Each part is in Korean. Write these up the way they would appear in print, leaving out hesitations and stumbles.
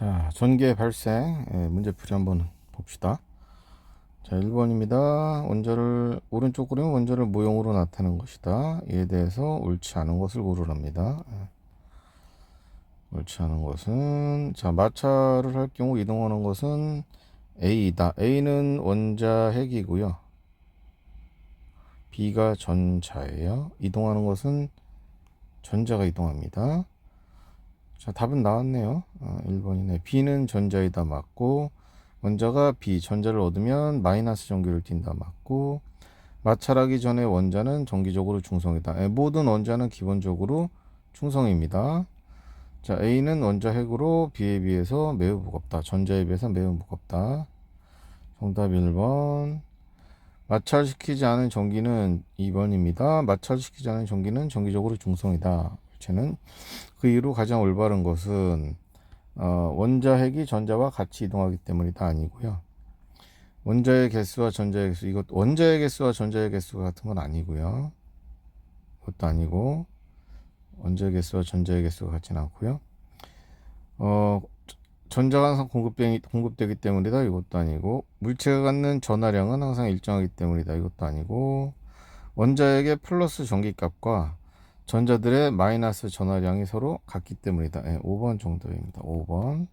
자, 전개 발생 문제풀이 한번 봅시다. 자, 1번입니다. 원자를 오른쪽 그림은 원자를 모형으로 나타내는 것이다. 이에 대해서 옳지 않은 것을 고르랍니다. 옳지 않은 것은 자, 마찰을 할 경우 이동하는 것은 A이다. A는 원자 핵이고요. B가 전자예요. 이동하는 것은 전자가 이동합니다. 자, 답은 나왔네요. 1번이네. B는 전자이다 맞고, 원자가 B, 전자를 얻으면 마이너스 전기를 띈다 맞고, 마찰하기 전에 원자는 정기적으로 중성이다. 모든 원자는 기본적으로 중성입니다. 자, A는 원자 핵으로 B에 비해서 매우 무겁다. 전자에 비해서 매우 무겁다. 정답 1번. 마찰시키지 않은 전기는 2번입니다. 마찰시키지 않은 전기는 정기적으로 중성이다. 쟤는 그 이후로 가장 올바른 것은 원자 핵이 전자와 같이 이동하기 때문이다 아니고요. 원자의 개수와 전자의 개수, 이것 원자의 개수와 전자의 개수가 같은 건 아니고요. 이것도 아니고 원자의 개수와 전자의 개수가 같지는 않고요. 전자가 항상 공급되기 때문이다. 이것도 아니고 물체가 갖는 전하량은 항상 일정하기 때문이다. 이것도 아니고 원자에게 플러스 전기값과 전자들의 마이너스 전하량이 서로 같기 때문이다. 5번 정도입니다. 5번.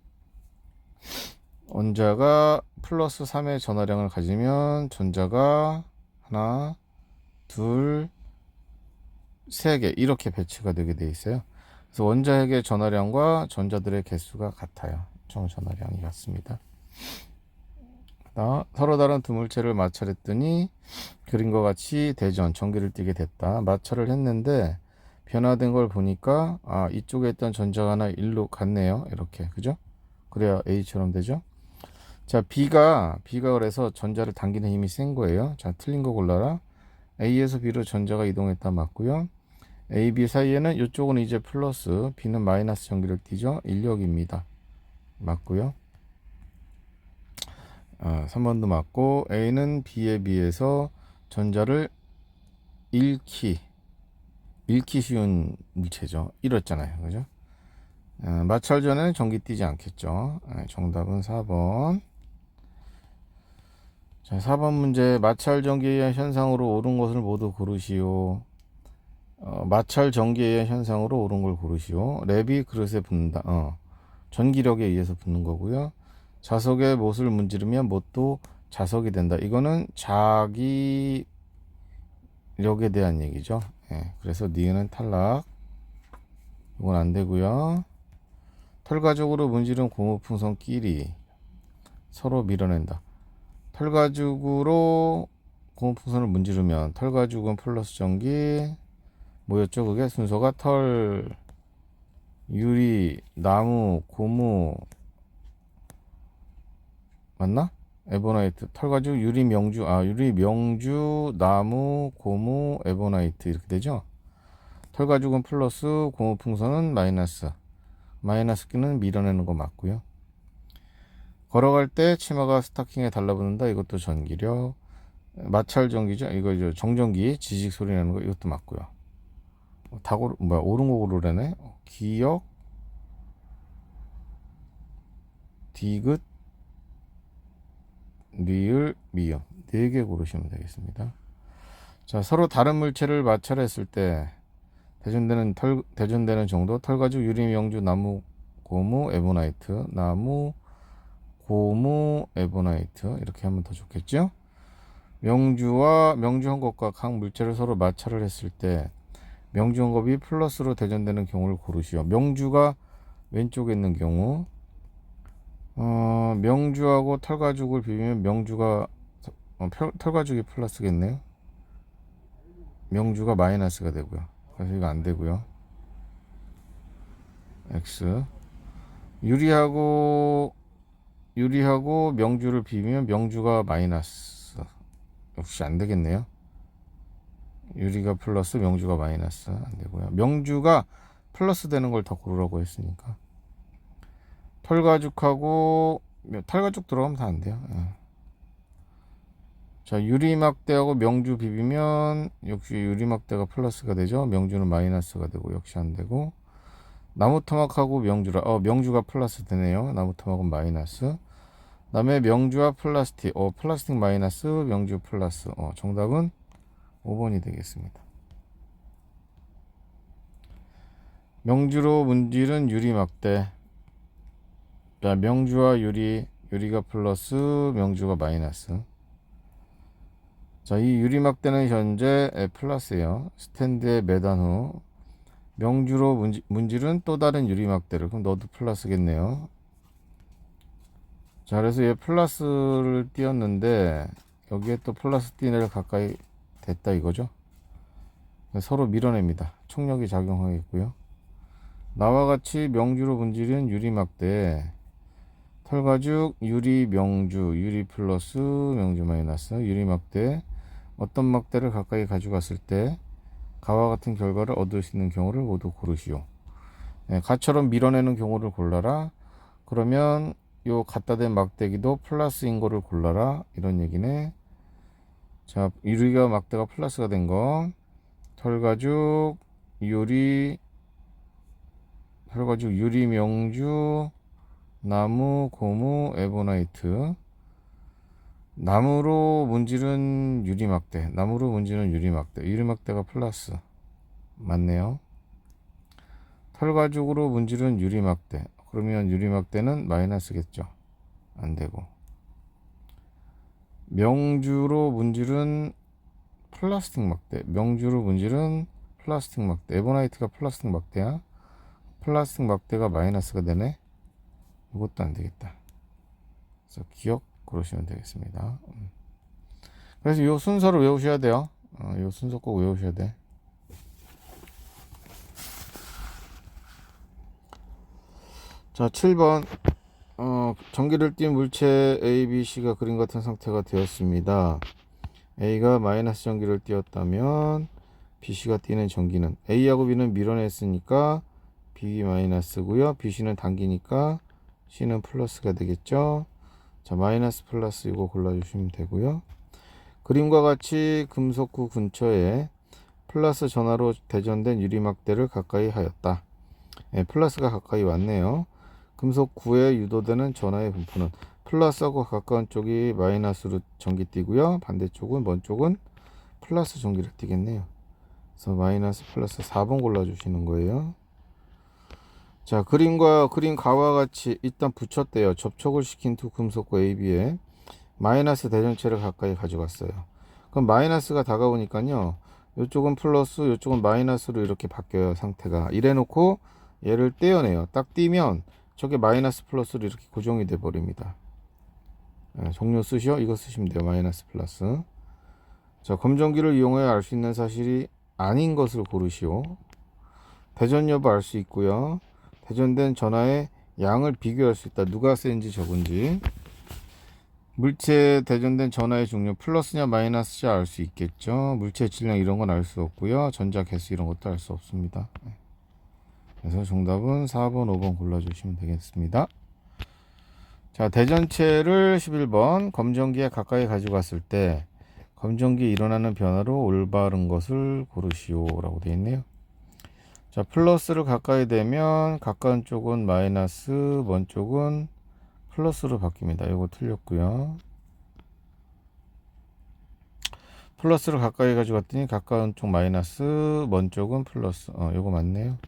원자가 플러스 3의 전하량을 가지면 전자가 하나, 둘, 세 개 이렇게 배치가 되게 돼 있어요. 그래서 원자핵의 전하량과 전자들의 개수가 같아요. 총 전하량이 같습니다. 서로 다른 두 물체를 마찰했더니 그림과 같이 대전, 전기를 띠게 됐다. 마찰을 했는데 변화된 걸 보니까 이쪽에 있던 전자가 하나 일로 갔네요. 이렇게 그죠? 그래야 A처럼 되죠. 자, B가 그래서 전자를 당기는 힘이 센 거예요. 자, 틀린 거 골라라. A에서 B로 전자가 이동했다 맞고요. A, B 사이에는 이쪽은 이제 플러스, B는 마이너스 전기를 띠죠. 인력입니다. 맞고요. 3번도 맞고, A는 B에 비해서 전자를 잃기 쉬운 물체죠. 잃었잖아요. 그죠? 마찰 전에는 전기 띠지 않겠죠. 정답은 4번. 자, 4번 문제. 마찰 전기에 의한 현상으로 옳은 것을 모두 고르시오. 마찰 전기에 의한 현상으로 옳은 걸 고르시오. 랩이 그릇에 붓는다. 전기력에 의해서 붙는 거고요. 자석에 못을 문지르면 못도 자석이 된다. 이거는 자기력에 대한 얘기죠. 그래서 니은은 탈락. 이건 안 되고요. 털가죽으로 문지른 고무풍선끼리 서로 밀어낸다. 털가죽으로 고무풍선을 문지르면 털가죽은 플러스 전기 뭐였죠? 그게 순서가 털, 유리, 나무, 고무 맞나? 에보나이트, 털가죽, 유리, 명주, 유리, 명주, 나무, 고무, 에보나이트 이렇게 되죠? 털가죽은 플러스, 고무풍선은 마이너스. 마이너스 끼는 밀어내는 거 맞고요. 걸어갈 때 치마가 스타킹에 달라붙는다. 이것도 전기력. 마찰 전기죠. 이거 정전기 지직 소리 나는 거 이것도 맞고요. 옳은 거 고르래네. 기역, 디귿, 리을, 미음 4개 고르시면 되겠습니다. 자, 서로 다른 물체를 마찰했을 때 대전되는 정도 털가죽, 유리, 명주, 나무, 고무, 에보나이트, 나무, 고무, 에보나이트 이렇게 하면 더 좋겠죠? 명주 한 것과 각 물체를 서로 마찰을 했을 때 명주 한 곱이 플러스로 대전되는 경우를 고르시오. 명주가 왼쪽에 있는 경우 명주하고 털가죽을 비비면 명주가 털가죽이 플러스겠네요. 명주가 마이너스가 되고요. 그래서 이거 안 되고요. X. 유리하고 명주를 비비면 명주가 마이너스. 역시 안 되겠네요. 유리가 플러스 명주가 마이너스 안 되고요. 명주가 플러스 되는 걸 더 고르라고 했으니까. 털가죽 들어가면 다 안 돼요. 자, 유리막대하고 명주 비비면 역시 유리막대가 플러스가 되죠. 명주는 마이너스가 되고 역시 안 되고 나무토막하고 명주라. 명주가 플러스 되네요. 나무토막은 마이너스. 그다음에 명주와 플라스틱. 플라스틱 마이너스, 명주 플러스. 정답은 5번이 되겠습니다. 명주로 문질은 유리막대. 자, 명주와 유리가 플러스, 명주가 마이너스. 자, 이 유리막대는 현재 플러스예요. 스탠드에 매단 후 명주로 문질은 또 다른 유리막대를. 그럼 너도 플러스겠네요. 자, 그래서 얘 플러스를 띄었는데 여기에 또 플러스 띄낼 가까이 됐다 이거죠. 서로 밀어냅니다. 총력이 작용하겠고요. 나와 같이 명주로 문질은 유리막대. 털가죽 유리 명주, 유리 플러스, 명주 마이너스. 유리막대. 어떤 막대를 가까이 가져갔을 때 가와 같은 결과를 얻을 수 있는 경우를 모두 고르시오. 가처럼 밀어내는 경우를 골라라. 그러면 요 갖다 댄 막대기도 플러스인 거를 골라라. 이런 얘기네. 자, 유리가 막대가 플러스가 된 거. 털가죽 유리 명주, 나무, 고무, 에보나이트. 나무로 문질은 유리막대. 유리막대가 플러스. 맞네요. 털가죽으로 문질은 유리막대. 그러면 유리막대는 마이너스겠죠. 안되고. 명주로 문질은 플라스틱 막대. 에보나이트가 플라스틱 막대야. 플라스틱 막대가 마이너스가 되네. 이것도 안되겠다. 그래서 기억 그러시면 되겠습니다. 그래서 이 순서를 외우셔야 돼요. 이 순서 꼭 외우셔야 돼. 자, 7번. 전기를 띤 물체 A, B, C가 그림 같은 상태가 되었습니다. A가 마이너스 전기를 띄었다면 B, C가 띄는 전기는 A하고 B는 밀어냈으니까 B 마이너스고요. B, C는 당기니까 C는 플러스가 되겠죠. 자, 마이너스 플러스 이거 골라주시면 되고요. 그림과 같이 금속구 근처에 플러스 전하로 대전된 유리막대를 가까이 하였다. 플러스가 가까이 왔네요. 금속구에 유도되는 전하의 분포는 플러스하고 가까운 쪽이 마이너스로 전기 띄고요. 반대쪽은 먼 쪽은 플러스 전기를 띄겠네요. 그래서 마이너스 플러스 4번 골라주시는 거예요. 자, 그림 가와 같이 일단 붙였대요. 접촉을 시킨 두 금속구 AB에 마이너스 대전체를 가까이 가져갔어요. 그럼 마이너스가 다가오니까요. 이쪽은 플러스, 이쪽은 마이너스로 이렇게 바뀌어요. 상태가. 이래놓고 얘를 떼어내요. 딱 띄면 저게 마이너스 플러스로 이렇게 고정이 돼 버립니다. 종료 쓰시오. 이거 쓰시면 돼요. 마이너스 플러스. 자, 검정기를 이용해 알 수 있는 사실이 아닌 것을 고르시오. 대전 여부 알 수 있고요. 대전된 전하의 양을 비교할 수 있다. 누가 센지 적은지. 물체 대전된 전하의 종류 플러스냐 마이너스냐 알 수 있겠죠. 물체 질량 이런 건 알 수 없고요. 전자 개수 이런 것도 알 수 없습니다. 그래서 정답은 4번, 5번 골라주시면 되겠습니다. 자, 대전체를 11번 검정기에 가까이 가져갔을 때 검정기에 일어나는 변화로 올바른 것을 고르시오 라고 되어 있네요. 자, 플러스를 가까이 대면 가까운 쪽은 마이너스, 먼 쪽은 플러스로 바뀝니다. 이거 틀렸고요. 플러스를 가까이 가져갔더니 가까운 쪽 마이너스, 먼 쪽은 플러스. 이거 맞네요.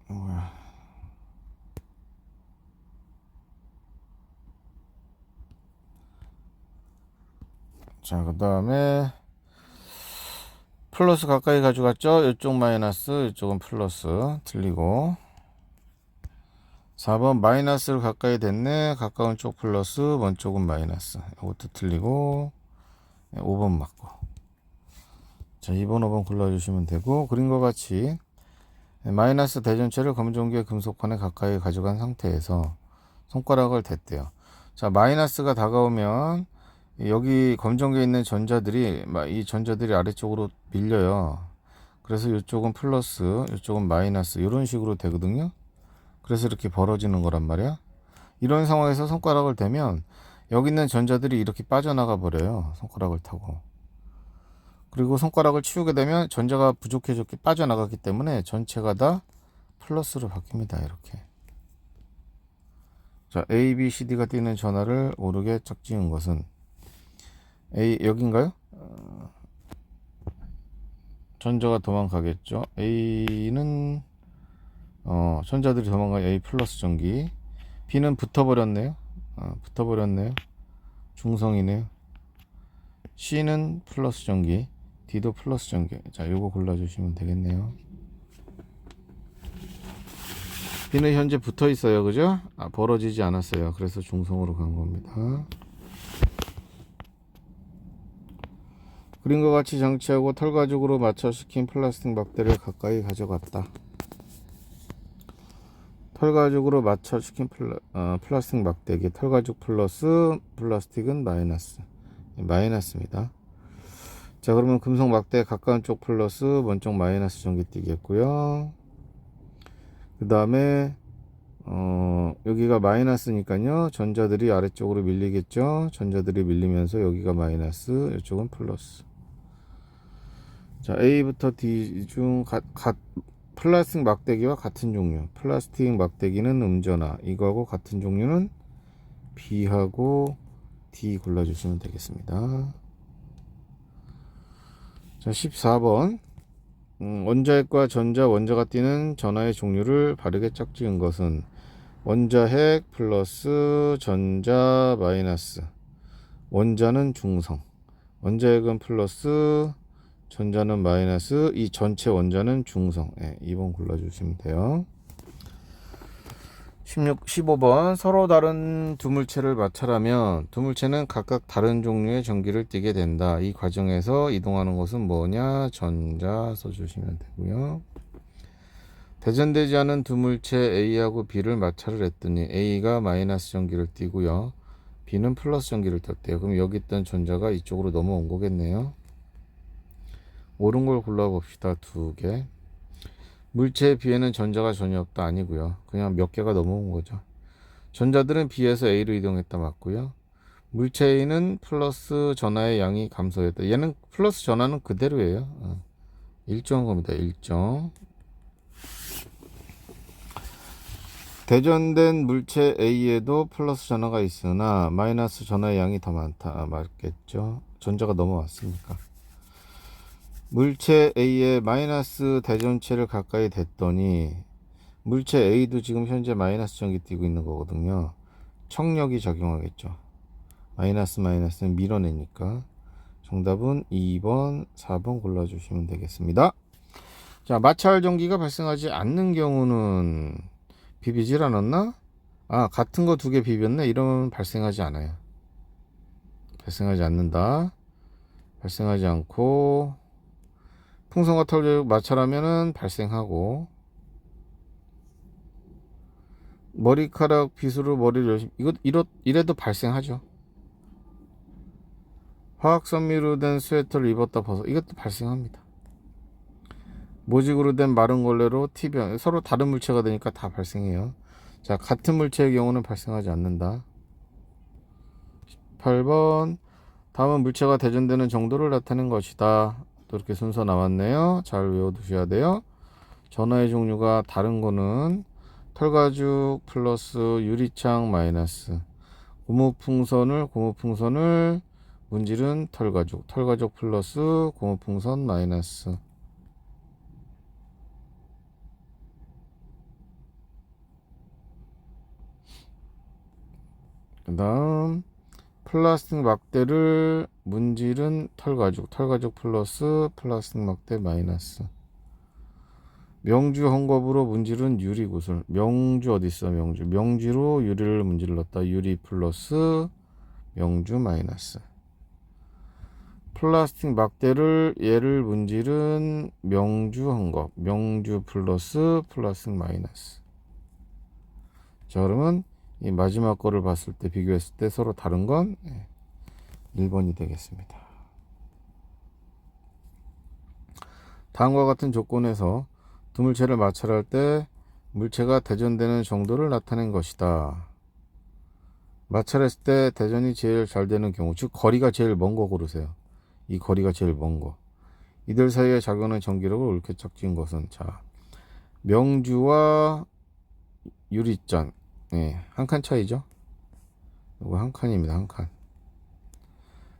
뭐야? 자, 그 다음에 플러스 가까이 가져갔죠. 이쪽 마이너스, 이쪽은 플러스. 틀리고. 4번 마이너스를 가까이 됐네. 가까운 쪽 플러스, 먼 쪽은 마이너스. 이것도 틀리고. 5번 맞고. 자, 2번, 5번 골라주시면 되고. 그림과 같이 마이너스 대전체를 검정기의 금속판에 가까이 가져간 상태에서 손가락을 댔대요. 자, 마이너스가 다가오면 여기 검정기에 있는 이 전자들이 아래쪽으로 밀려요. 그래서 이쪽은 플러스, 이쪽은 마이너스 이런 식으로 되거든요. 그래서 이렇게 벌어지는 거란 말이야. 이런 상황에서 손가락을 대면 여기 있는 전자들이 이렇게 빠져나가 버려요. 손가락을 타고. 그리고 손가락을 치우게 되면 전자가 부족해졌기 빠져나갔기 때문에 전체가 다 플러스로 바뀝니다. 이렇게. 자, A, B, C, D가 띄는 전화를 오르게 짝지은 것은 A 여긴가요? 전자가 도망가겠죠. A는 전자들이 도망가 A 플러스 전기. B는 붙어버렸네요. 붙어버렸네요. 중성이네요. C는 플러스 전기. D도 플러스 전기. 자, 요거 골라주시면 되겠네요. B는 현재 붙어 있어요. 그죠? 벌어지지 않았어요. 그래서 중성으로 간 겁니다. 그림과 같이 장치하고 털가죽으로 맞춰시킨 플라스틱 막대를 가까이 가져갔다. 털가죽으로 맞춰시킨 플라스틱 막대기. 털가죽 플러스 플라스틱은 마이너스입니다. 자, 그러면 금속 막대에 가까운 쪽 플러스, 먼 쪽 마이너스 전기 띄겠고요. 그 다음에 여기가 마이너스니까요, 전자들이 아래쪽으로 밀리겠죠. 전자들이 밀리면서 여기가 마이너스, 이쪽은 플러스. 자, A부터 D 중 플라스틱 막대기와 같은 종류. 플라스틱 막대기는 음전화. 이거하고 같은 종류는 B하고 D 골라주시면 되겠습니다. 자, 14번. 원자핵과 전자, 원자가 띄는 전하의 종류를 바르게 짝지은 것은 원자핵 플러스 전자 마이너스. 원자는 중성. 원자핵은 플러스, 전자는 마이너스. 이 전체 원자는 중성. 2번 골라주시면 돼요. 15번. 서로 다른 두 물체를 마찰하면 두 물체는 각각 다른 종류의 전기를 띠게 된다. 이 과정에서 이동하는 것은 뭐냐? 전자 써주시면 되고요. 대전되지 않은 두 물체 A하고 B를 마찰을 했더니 A가 마이너스 전기를 띠고요, B는 플러스 전기를 떴대요. 그럼 여기 있던 전자가 이쪽으로 넘어온 거겠네요. 옳은 걸 골라봅시다. 2개. 물체의 B에는 전자가 전혀 없다. 아니고요. 그냥 몇 개가 넘어온 거죠. 전자들은 B에서 A로 이동했다. 맞고요. 물체 A는 플러스 전하의 양이 감소했다. 얘는 플러스 전하는 그대로예요. 일정한 겁니다. 일정. 대전된 물체 A에도 플러스 전하가 있으나 마이너스 전하의 양이 더 많다. 맞겠죠. 전자가 넘어왔으니까. 물체 A에 마이너스 대전체를 가까이 댔더니 물체 A도 지금 현재 마이너스 전기 띄고 있는 거거든요. 청력이 작용하겠죠. 마이너스는 밀어내니까. 정답은 2번, 4번 골라주시면 되겠습니다. 자, 마찰 전기가 발생하지 않는 경우는 비비질 않았나? 같은 거 2개 비볐네. 이러면 발생하지 않아요. 발생하지 않는다. 발생하지 않고, 풍선과 털 마찰하면은 발생하고, 머리카락 빗으로 머리를 열심히, 이래도 발생하죠. 화학섬유로 된 스웨터를 입었다 벗어, 이것도 발생합니다. 모직으로 된 마른 걸레로 티변, 서로 다른 물체가 되니까 다 발생해요. 자, 같은 물체의 경우는 발생하지 않는다. 18번. 다음은 물체가 대전되는 정도를 나타낸 것이다. 또 이렇게 순서 나왔네요. 잘 외워두셔야 돼요. 전하의 종류가 다른 거는 털가죽 플러스 유리창 마이너스. 고무풍선을 문질은 털가죽 플러스 고무풍선 마이너스. 그 다음 플라스틱 막대를 문질은 털가죽 플러스 플라스틱 막대 마이너스. 명주 헝겊으로 문질은 유리구슬. 명주 어딨어? 명주로 유리를 문질렀다. 유리 플러스 명주 마이너스. 플라스틱 막대를 얘를 문질은 명주 헝겊. 명주 플러스 플라스틱 마이너스. 자, 그러면 이 마지막 거를 봤을 때, 비교했을 때 서로 다른 건 1번이 되겠습니다. 다음과 같은 조건에서 두 물체를 마찰할 때 물체가 대전되는 정도를 나타낸 것이다. 마찰했을 때 대전이 제일 잘 되는 경우, 즉 거리가 제일 먼 거 고르세요. 이 거리가 제일 먼 거. 이들 사이에 작용하는 전기력을 옳게 짝진 것은, 자, 명주와 유리잔, 예, 한 칸 차이죠. 이거 한 칸입니다. 한 칸.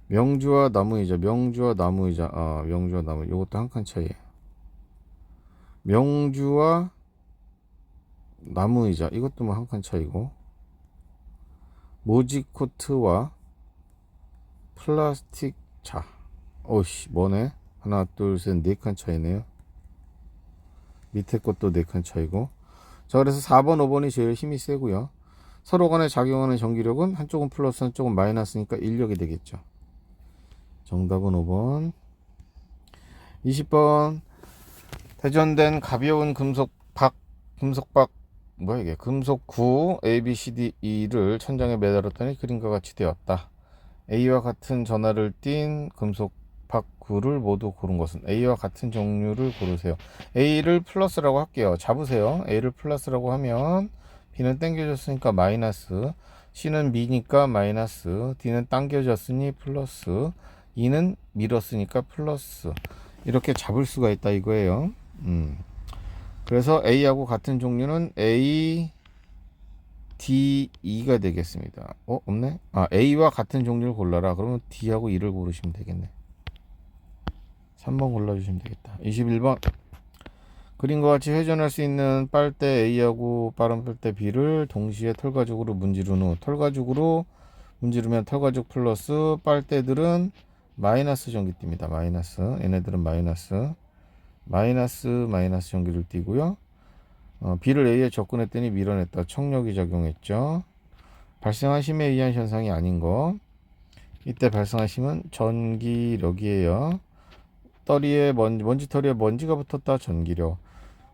명주와 나무의자, 명주와 나무의자, 명주와 나무, 이것도 한 칸 차이에요. 명주와 나무의자, 이것도 뭐 한 칸 차이고, 모지코트와 플라스틱 자, 오씨, 뭐네? 하나, 둘, 셋, 네 칸 차이네요. 밑에 것도 네 칸 차이고. 자, 그래서 4번, 5번이 제일 힘이 세고요. 서로 간에 작용하는 전기력은 한쪽은 플러스, 한쪽은 마이너스니까 인력이 되겠죠. 정답은 5번. 20번. 대전된 가벼운 금속박, 뭐야 이게? 금속구 A, B, C, D, E를 천장에 매달았더니 그림과 같이 되었다. A와 같은 전하를 띤 금속박구를 모두 고른 것은? A와 같은 종류를 고르세요. A를 플러스라고 할게요. 잡으세요. A를 플러스라고 하면 B는 당겨졌으니까 마이너스, C는 미니까 마이너스, D는 당겨졌으니 플러스, E는 밀었으니까 플러스. 이렇게 잡을 수가 있다 이거예요. 그래서 A하고 같은 종류는 A, D, E가 되겠습니다. 없네? A와 같은 종류를 골라라. 그러면 D하고 E를 고르시면 되겠네. 3번 골라주시면 되겠다. 21번. 그림과 같이 회전할 수 있는 빨대 A하고 빠른 빨대 B를 동시에 털가죽으로 문지른 후, 털가죽으로 문지르면 털가죽 플러스, 빨대들은 마이너스 전기 띱니다. 마이너스. 얘네들은 마이너스 전기를 띠고요. B를 A에 접근했더니 밀어냈다. 청력이 작용했죠. 발생한 힘에 의한 현상이 아닌 거. 이때 발생한 힘은 전기력이에요. 먼지털이에 먼지가 붙었다. 전기력.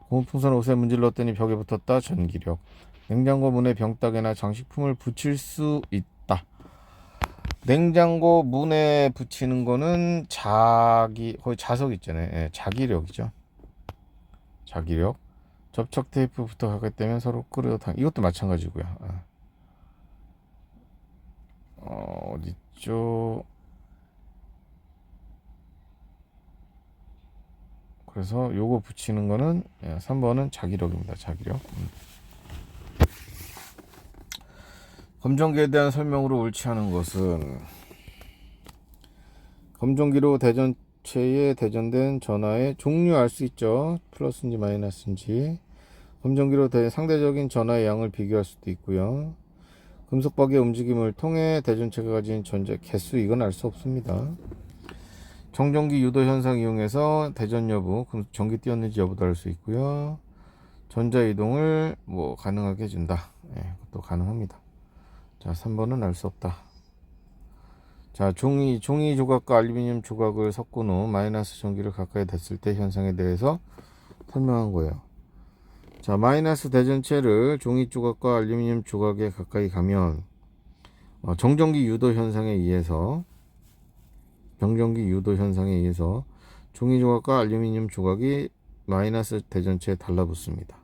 고무풍선 옷에 문질렀더니 벽에 붙었다. 전기력. 냉장고 문에 병따개나 장식품을 붙일 수 있다. 냉장고 문에 붙이는 거는 거의 자석 있잖아요. 예, 자기력이죠. 자기력. 접착 테이프부터 하게 되면 서로 끌어당. 이것도 마찬가지고요. 어디죠? 그래서 요거 붙이는 거는 3번은 자기력입니다. 자기력. 검정기에 대한 설명으로 옳지 않은 것은, 검정기로 대전체에 대전된 전하의 종류 알 수 있죠. 플러스인지 마이너스인지. 검정기로 상대적인 전하의 양을 비교할 수도 있고요. 금속박의 움직임을 통해 대전체가 가진 전자 개수, 이건 알 수 없습니다. 정전기 유도 현상 이용해서 대전 여부, 전기 띄었는지 여부도 알 수 있고요. 전자 이동을 가능하게 해준다. 그것도 가능합니다. 자, 3번은 알 수 없다. 자, 종이 조각과 알루미늄 조각을 섞은 후 마이너스 전기를 가까이 댔을 때 현상에 대해서 설명한 거예요. 자, 마이너스 대전체를 종이 조각과 알루미늄 조각에 가까이 가면 정전기 유도 현상에 의해서 종이 조각과 알루미늄 조각이 마이너스 대전체에 달라붙습니다.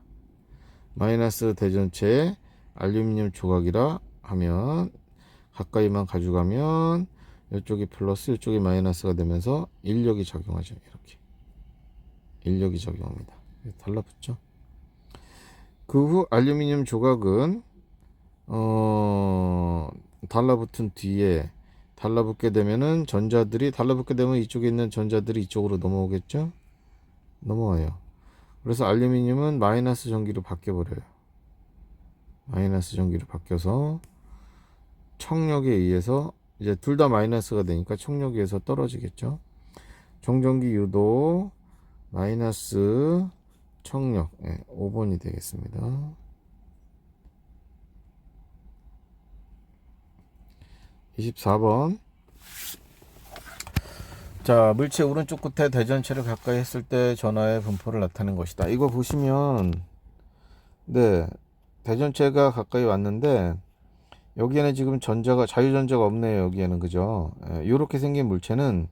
마이너스 대전체에 알루미늄 조각이라 하면 가까이만 가져가면 이쪽이 플러스, 이쪽이 마이너스가 되면서 인력이 작용하죠. 이렇게 인력이 작용합니다. 달라붙죠. 그 후 알루미늄 조각은 달라붙은 뒤에 달라붙게 되면은 달라붙게 되면 이쪽에 있는 전자들이 이쪽으로 넘어오겠죠. 넘어와요. 그래서 알루미늄은 마이너스 전기로 바뀌어버려요. 마이너스 전기로 바뀌어서 청력에 의해서 이제 둘 다 마이너스가 되니까 청력에 의해서 떨어지겠죠. 정전기 유도 마이너스 청력, 5번이 되겠습니다. 24번. 자, 물체 오른쪽 끝에 대전체를 가까이 했을 때 전하의 분포를 나타낸 것이다. 이거 보시면 대전체가 가까이 왔는데 여기에는 지금 자유전자가 없네요. 여기에는, 그죠? 이렇게 생긴 물체는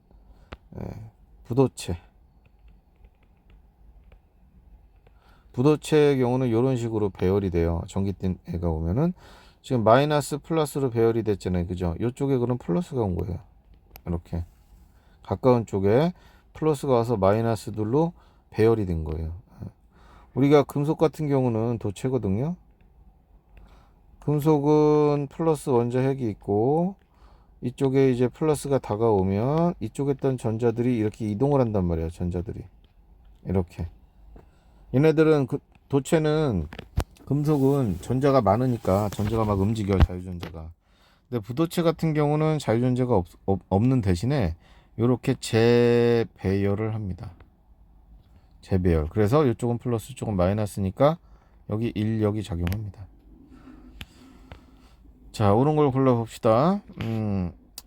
부도체의 경우는 이런 식으로 배열이 돼요. 전기 띤 애가 오면은 지금 마이너스 플러스로 배열이 됐잖아요. 그죠? 이쪽에 그럼 플러스가 온 거예요. 이렇게 가까운 쪽에 플러스가 와서 마이너스들로 배열이 된 거예요. 우리가 금속 같은 경우는 도체거든요. 금속은 플러스 원자핵이 있고 이쪽에 이제 플러스가 다가오면 이쪽에 있던 전자들이 이렇게 이동을 한단 말이야. 전자들이 이렇게. 얘네들은 도체는 금속은 전자가 많으니까 전자가 막 움직여, 자유전자가. 근데 부도체 같은 경우는 자유전자가 없는 대신에 이렇게 재배열을 합니다. 재배열. 그래서 이쪽은 플러스, 이쪽은 마이너스니까 여기 인력이 작용합니다. 자, 옳은 걸 골라봅시다.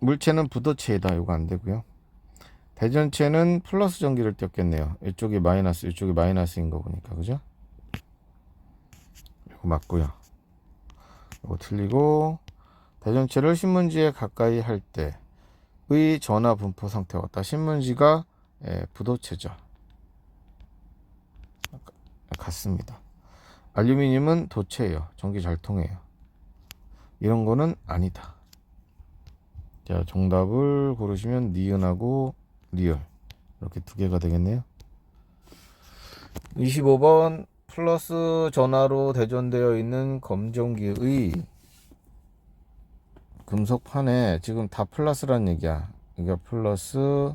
물체는 부도체이다. 이거 안 되고요. 대전체는 플러스 전기를 띄었겠네요. 이쪽이 마이너스, 이쪽이 마이너스인 거 보니까, 그죠? 이거 맞고요. 이거 틀리고, 대전체를 신문지에 가까이 할 때의 전하 분포 상태가 같다. 신문지가 부도체죠. 같습니다. 알루미늄은 도체예요. 전기 잘 통해요. 이런 거는 아니다. 자, 정답을 고르시면 니은하고 리얼 이렇게 두 개가 되겠네요. 25번 플러스 전하로 대전되어 있는 검정기의 금속판에 지금 다 플러스란 얘기야. 이게 플러스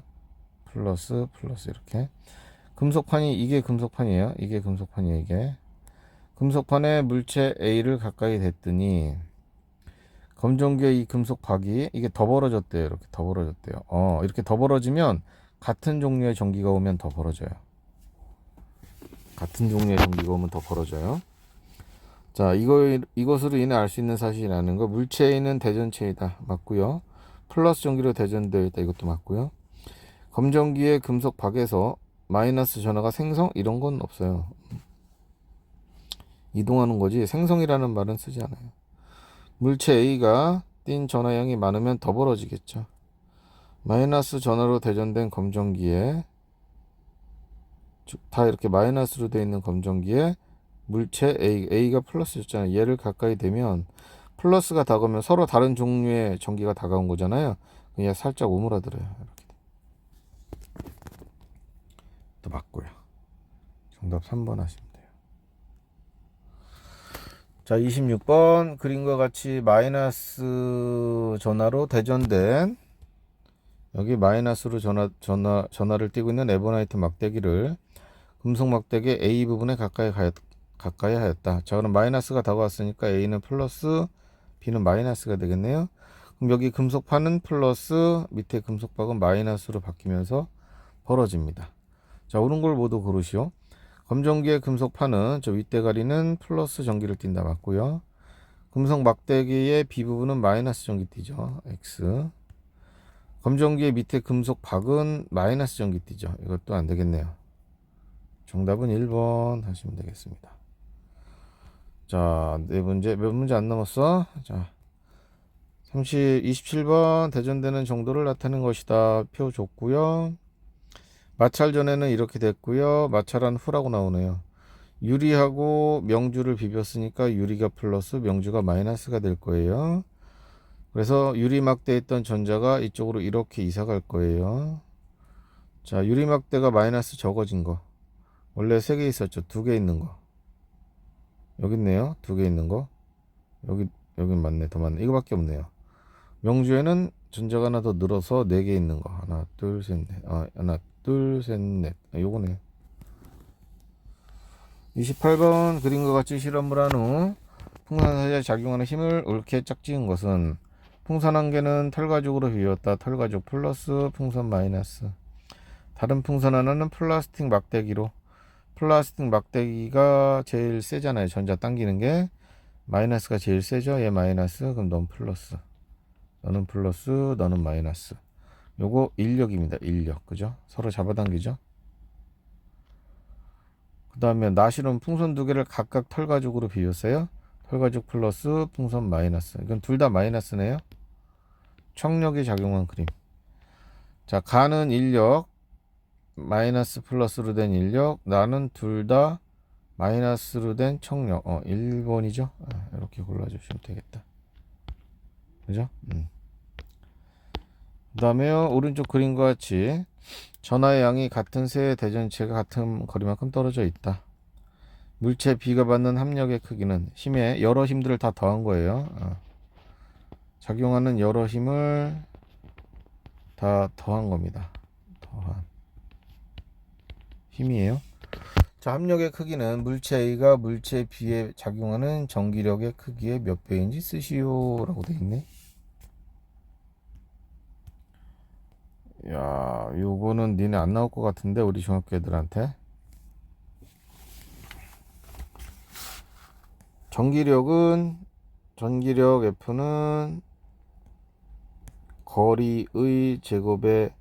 이렇게. 금속판이 이게 금속판이에요. 이게 금속판이에요. 이게 금속판에 물체 A를 가까이 댔더니 검정기의 이 금속 박이 이게 더 벌어졌대요. 이렇게 더 벌어졌대요. 이렇게 더 벌어지면 같은 종류의 전기가 오면 더 벌어져요. 같은 종류의 전기가 오면 더 벌어져요. 자, 이것으로 인해 알 수 있는 사실이라는 거. 물체에는 대전체이다. 맞고요. 플러스 전기로 대전되어 있다. 이것도 맞고요. 검정기의 금속 박에서 마이너스 전하가 생성 이런 건 없어요. 이동하는 거지 생성이라는 말은 쓰지 않아요. 물체 A가 띈 전하량이 많으면 더 벌어지겠죠. 마이너스 전하로 대전된 검정기에 다 이렇게 마이너스로 되어 있는 검정기에 물체 A가 플러스였잖아요. 얘를 가까이 대면 플러스가 다가오면 서로 다른 종류의 전기가 다가온 거잖아요. 그냥 살짝 오므라들어요. 이렇게. 또 맞고요. 정답 3번 하시면 돼요. 자, 26번 그림과 같이 마이너스 전하로 대전된 여기 마이너스로 전하를 띄고 있는 에버나이트 막대기를 금속 막대기 A 부분에 가까이 하였다. 자, 그럼 마이너스가 다가왔으니까 A는 플러스, B는 마이너스가 되겠네요. 그럼 여기 금속판은 플러스, 밑에 금속박은 마이너스로 바뀌면서 벌어집니다. 자, 옳은 걸 모두 고르시오. 검정기의 금속판은 저 윗대가리는 플러스 전기를 띈다. 맞고요. 금속 막대기의 B 부분은 마이너스 전기 띄죠. X. 검정기의 밑에 금속 박은 마이너스 전기 띄죠. 이것도 안 되겠네요. 정답은 1번 하시면 되겠습니다. 자, 네 문제, 몇 문제 안 남았어? 자, 27번 대전되는 정도를 나타내는 것이다. 표 줬고요. 마찰 전에는 이렇게 됐고요. 마찰한 후라고 나오네요. 유리하고 명주를 비볐으니까 유리가 플러스, 명주가 마이너스가 될 거예요. 그래서 유리막대에 있던 전자가 이쪽으로 이렇게 이사 갈 거예요. 자, 유리막대가 마이너스 적어진 거. 원래 3개 있었죠. 2개 있는 거. 여기 있네요. 2개 있는 거. 여긴 맞네. 더 맞네. 이거밖에 없네요. 명주에는 전자가 하나 더 늘어서 4개 있는 거. 하나, 둘, 셋, 넷. 하나, 둘, 셋, 넷. 요거네. 28번 그림과 같이 실험을 한 후 풍선사에 작용하는 힘을 옳게 짝지은 것은 풍선 한 개는 털가죽으로 비웠다. 털가죽 플러스, 풍선 마이너스. 다른 풍선 하나는 플라스틱 막대기로. 플라스틱 막대기가 제일 세잖아요. 전자 당기는 게. 마이너스가 제일 세죠. 얘 마이너스. 그럼 넌 플러스. 너는 플러스, 너는 마이너스. 요거 인력입니다. 인력. 그죠? 서로 잡아당기죠. 그 다음에 나시는 풍선 2개를 각각 털가죽으로 비웠어요. 털가죽 플러스, 풍선 마이너스. 이건 둘 다 마이너스네요. 청력이 작용한 그림. 자, 가는 인력 마이너스 플러스로 된 인력, 나는 둘 다 마이너스로 된 청력. 1번이죠. 이렇게 골라주시면 되겠다. 그죠? 그 다음에 오른쪽 그림과 같이 전하의 양이 같은 세 대전체가 같은 거리만큼 떨어져 있다. 물체 B가 받는 합력의 크기는 힘의 여러 힘들을 다 더한 거예요. 작용하는 여러 힘을 다 더한 겁니다. 더한 힘이에요. 자, 합력의 크기는 물체 A가 물체 B에 작용하는 전기력의 크기의 몇 배인지 쓰시오 라고 돼 있네. 야, 요거는 니네 안 나올 것 같은데 우리 중학교 애들한테. 전기력 F는 거리의 제곱에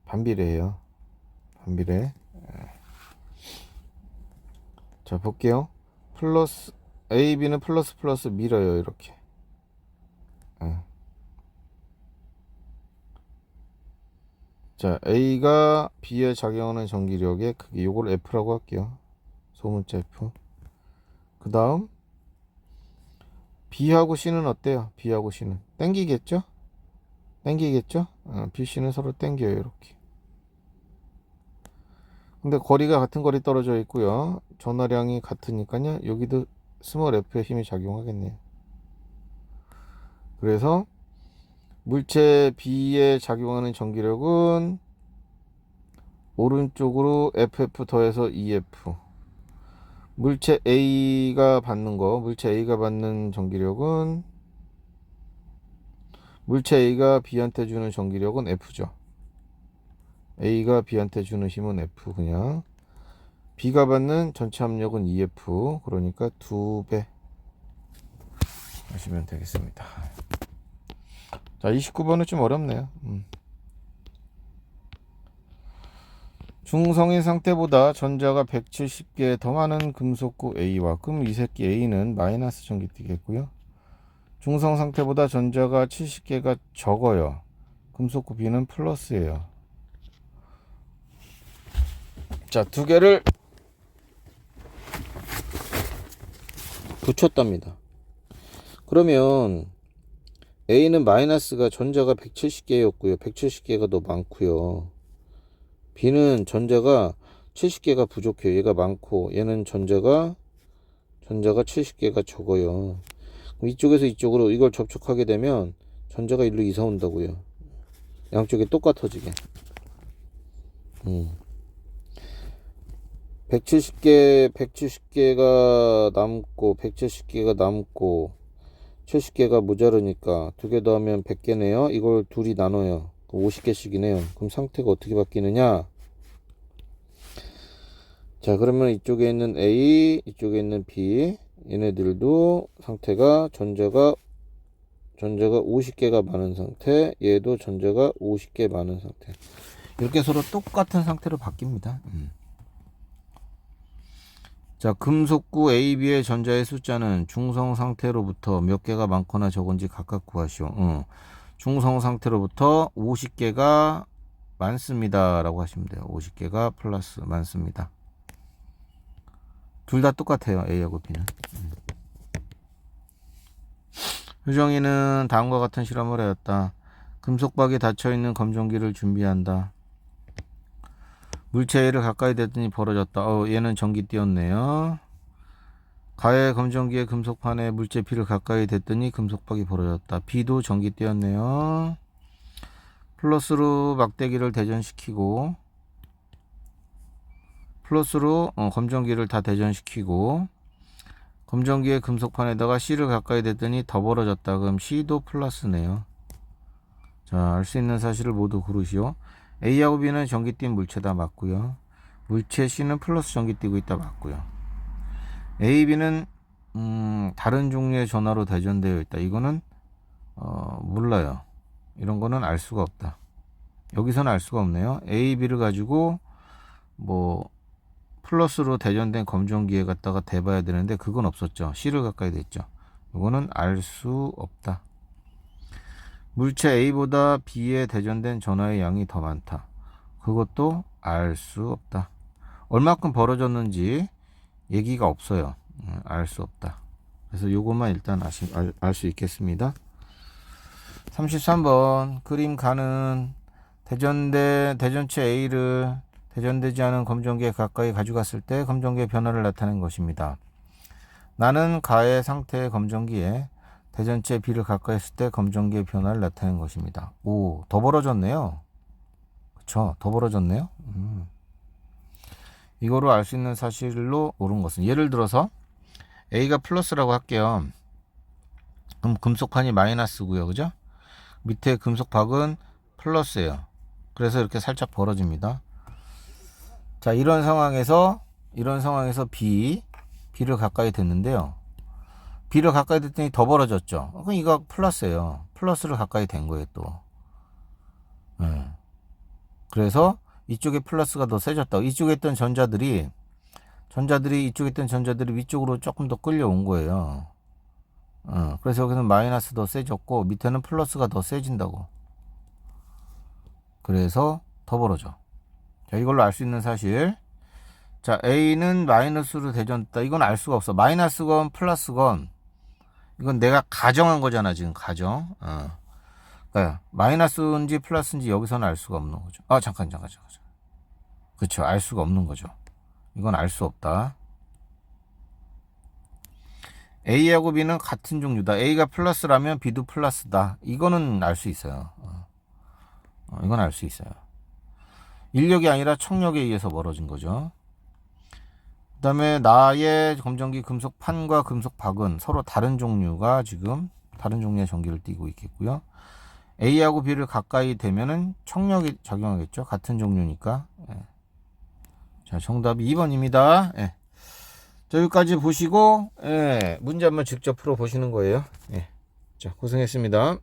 반비례해요. 반비례. 자, 볼게요. 플러스 A, B는 플러스 플러스 밀어요. 이렇게. 자, A가 B에 작용하는 전기력의 크기, 요걸 F라고 할게요. 소문자 F. 그 다음 B하고 C는 어때요? B하고 C는 땡기겠죠? B, C는 서로 땡겨요. 이렇게. 근데 거리가 같은 거리 떨어져 있고요. 전하량이 같으니까요. 여기도 스몰 F의 힘이 작용하겠네요. 그래서 물체 B에 작용하는 전기력은 오른쪽으로 FF 더해서 EF. 물체 A가 받는 전기력은 물체 A가 B한테 주는 전기력은 F죠. A가 B한테 주는 힘은 F 그냥. B가 받는 전체 압력은 EF. 그러니까 2배 하시면 되겠습니다. 자, 29번은 좀 어렵네요. 중성인 상태보다 전자가 170개 더 많은 금속구 A와 그럼 이 새끼 A는 마이너스 전기띠겠고요. 중성 상태보다 전자가 70개가 적어요. 금속구 B는 플러스예요. 자, 두 개를 붙였답니다. 그러면 A는 마이너스가 전자가 170개였고요. 170개가 더 많고요. B는 전자가 70개가 부족해요. 얘가 많고 얘는 전자가 70개가 적어요. 그럼 이쪽에서 이쪽으로 이걸 접촉하게 되면 전자가 일로 이사 온다고요. 양쪽이 똑같아지게. 170개가 남고 70개가 모자르니까 두 개 더하면 100개네요. 이걸 둘이 나눠요. 50개씩이네요. 그럼 상태가 어떻게 바뀌느냐? 자, 그러면 이쪽에 있는 A, 이쪽에 있는 B, 얘네들도 상태가 전자가 50개가 많은 상태, 얘도 전자가 50개 많은 상태. 이렇게 서로 똑같은 상태로 바뀝니다. 자, 금속구 A, B의 전자의 숫자는 중성 상태로부터 몇 개가 많거나 적은지 각각 구하시오. 중성 상태로부터 50개가 많습니다 라고 하시면 돼요. 50개가 플러스 많습니다. 둘 다 똑같아요. A하고 B는. 효정이는 다음과 같은 실험을 하였다. 금속박이 닫혀있는 검정기를 준비한다. 물체 A를 가까이 대더니 벌어졌다. 얘는 전기띠였네요. 가해 검정기의 금속판에 물체 B를 가까이 댔더니 금속박이 벌어졌다. B도 전기띠였네요. 플러스로 막대기를 대전시키고 검정기를 다 대전시키고 검정기의 금속판에다가 C를 가까이 댔더니 더 벌어졌다. 그럼 C도 플러스네요. 자, 알 수 있는 사실을 모두 고르시오. A하고 B는 전기띠 물체다 맞고요. 물체 C는 플러스 전기띠고 있다 맞고요. A, B는 다른 종류의 전하로 대전되어 있다. 이거는 몰라요. 이런 거는 알 수가 없다. 여기서는 알 수가 없네요. A, B를 가지고 플러스로 대전된 검정기에 갖다가 대봐야 되는데 그건 없었죠. C를 가까이 댔죠. 이거는 알 수 없다. 물체 A보다 B에 대전된 전하의 양이 더 많다. 그것도 알 수 없다. 얼마큼 벌어졌는지 얘기가 없어요. 알 수 없다. 그래서 요것만 일단 알 수 있겠습니다. 33번 그림 가는 대전체 A를 대전되지 않은 검정기에 가까이 가져갔을 때 검정기의 변화를 나타낸 것입니다. 나는 가의 상태의 검정기에 대전체 B를 가까이 했을 때 검정기의 변화를 나타낸 것입니다. 오, 더 벌어졌네요. 그쵸? 더 벌어졌네요. 이거로 알 수 있는 사실로 옳은 것은, 예를 들어서 A가 플러스라고 할게요. 그럼 금속판이 마이너스고요. 그죠? 밑에 금속박은 플러스예요. 그래서 이렇게 살짝 벌어집니다. 자, 이런 상황에서 B를 가까이 됐는데요. B를 가까이 됐더니 더 벌어졌죠. 그럼 이거 플러스예요. 플러스를 가까이 된 거예요, 또. 그래서 이쪽에 플러스가 더 세졌다. 이쪽에 있던 전자들이 이쪽에 있던 전자들이 위쪽으로 조금 더 끌려온 거예요. 그래서 여기는 마이너스 더 세졌고 밑에는 플러스가 더 세진다고. 그래서 더 벌어져. 자, 이걸로 알 수 있는 사실. 자, A는 마이너스로 대전됐다. 이건 알 수가 없어. 마이너스건 플러스건 이건 내가 가정한 거잖아, 지금 가정. 그러니까 마이너스인지 플러스인지 여기서는 알 수가 없는 거죠. 잠깐. 그렇죠. 알 수가 없는 거죠. 이건 알 수 없다. A하고 B는 같은 종류다. A가 플러스라면 B도 플러스다. 이거는 알 수 있어요. 이건 알 수 있어요. 인력이 아니라 청력에 의해서 멀어진 거죠. 그 다음에 나의 검정기 금속판과 금속박은 서로 다른 종류가 지금 다른 종류의 전기를 띠고 있겠고요. A하고 B를 가까이 되면은 청력이 작용하겠죠. 같은 종류니까. 자, 정답이 2번입니다. 자, 여기까지 보시고 문제 한번 직접 풀어 보시는 거예요. 자, 고생했습니다.